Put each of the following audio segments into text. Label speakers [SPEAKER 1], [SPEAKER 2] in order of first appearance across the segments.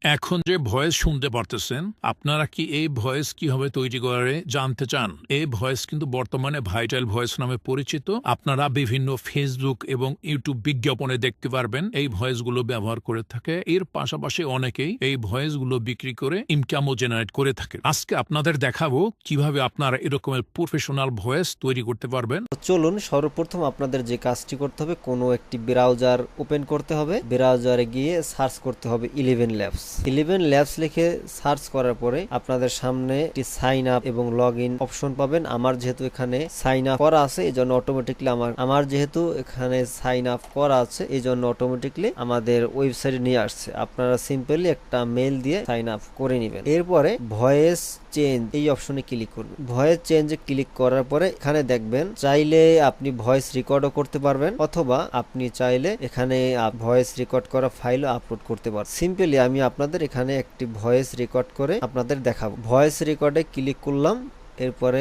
[SPEAKER 1] এখন যে ভয়েস শুনতে পারতেছেন, আপনারা কি এই ভয়েস কিভাবে তৈরি করে জানতে চান? এই ভয়েস কিন্তু বর্তমানে ভাইটাল ভয়েস নামে পরিচিত। আপনারা বিভিন্ন ফেসবুক এবং ইউটিউব বিজ্ঞাপনে দেখতে পারবেন এই ভয়েসগুলো ব্যবহার করে থাকে। এর পাশাপাশি অনেকেই এই ভয়েসগুলো বিক্রি করে ইনকামও জেনারেট করে থাকে। আজকে আপনাদের দেখাবো কিভাবে আপনারা এরকমের প্রফেশনাল ভয়েস তৈরি করতে পারবেন।
[SPEAKER 2] চলুন সর্বপ্রথম আপনাদের যে কাজটি করতে হবে, কোনো একটি ব্রাউজার ওপেন করতে হবে। ব্রাউজারে গিয়ে সার্চ করতে হবে 11 ল্যাবস। 11 ল্যাবস লিখে সার্চ করার পরে আপনাদের সামনে একটি সাইন আপ এবং লগ ইন অপশন পাবেন। আমার যেহেতু এখানে সাইন আপ করা আছে এই জন্য অটোমেটিকলি আমার যেহেতু এখানে সাইন আপ করা আছে এই জন্য অটোমেটিকলি আমাদের ওয়েবসাইটে নিয়ে আসছে। আপনারা সিম্পলি একটা মেল দিয়ে সাইন আপ করে নেবেন। এরপরে ভয়েস চেঞ্জ এই অপশনে ক্লিক করবেন। ভয়েস চেঞ্জে ক্লিক করার পরে এখানে দেখবেন চাইলে আপনি ভয়েস রেকর্ডও করতে পারবেন, অথবা আপনি চাইলে এখানে ভয়েস রেকর্ড করা ফাইলও আপলোড করতে পারবেন। সিম্পলি আমি আপনাদের এখানে একটি ভয়েস রেকর্ড করে আপনাদের দেখাবো। ভয়েস রেকর্ডে ক্লিক করলাম, এরপরে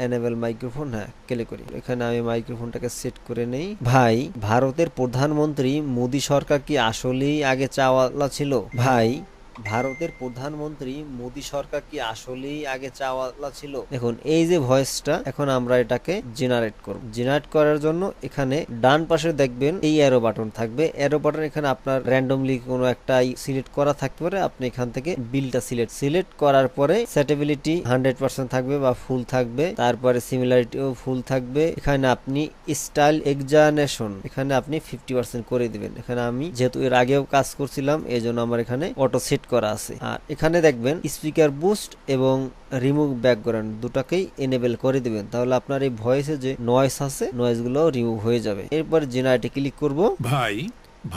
[SPEAKER 2] এনেবল মাইক্রোফোন, ক্লিক করি। এখানে আমি মাইক্রোফোনটাকে সেট করে নেই। ভাই, ভারতের প্রধানমন্ত্রী মোদী সরকার কি আসলেই আগে চাওয়ালা ছিল? ভাই, ভারতের প্রধানমন্ত্রী মোদী সরকার কি আসলেই আগে চাওয়ালা ছিল? দেখুন এই যে ভয়েসটা, এখন আমরা এটাকে জেনারেট করব। জেনারেট করার জন্য এখানে ডান পাশে দেখবেন এই অ্যারো বাটন থাকবে। অ্যারো বাটন এখানে আপনার র্যান্ডমলি কোনো একটা সিলেক্ট করা থাকতে পারে। আপনি এখান থেকে বিলটা সিলেক্ট করার পরে সেটেবিলিটি 100% থাকবে বা ফুল থাকবে, তারপরে সিমিলারিটিও ফুল থাকবে। এখানে আপনি স্টাইল এক্সানেশন এখানে আপনি 50% করে দিবেন। এখানে আমি যেহেতু এর আগেও কাজ করছিলাম এই জন্য আমার এখানে অটো সেট করা আছে। আর এখানে দেখবেন স্পিকার বুস্ট এবং রিমুভ ব্যাকগ্রাউন্ড দুটাকেই এনেবল করে দিবেন, তাহলে আপনার এই ভয়েসে যে নয়েজ আছে নয়েজ গুলো রিমুভ হয়ে যাবে। এরপর জেনারেটে ক্লিক করব।
[SPEAKER 1] ভাই,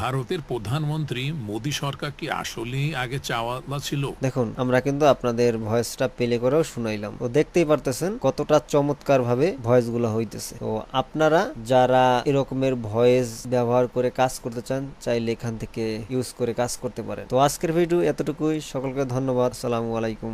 [SPEAKER 1] ভারতের প্রধানমন্ত্রী মোদী সরকার কি আসলেই আগে চাওয়ালা ছিল?
[SPEAKER 2] দেখুন আমরা কিন্তু আপনাদের ভয়েসটা প্লে করেও শুনাইলাম, তো দেখতেই পারতেছেন কতটা চমৎকার ভাবে ভয়েস গুলো হইতেছে। তো আপনারা যারা এরকমের ভয়েস ব্যবহার করে কাজ করতে চান চাইলে এখান থেকে ইউজ করে কাজ করতে পারেন। তো আজকের ভিডিও এতটুকুই, সকলকে ধন্যবাদ। আসসালামু আলাইকুম।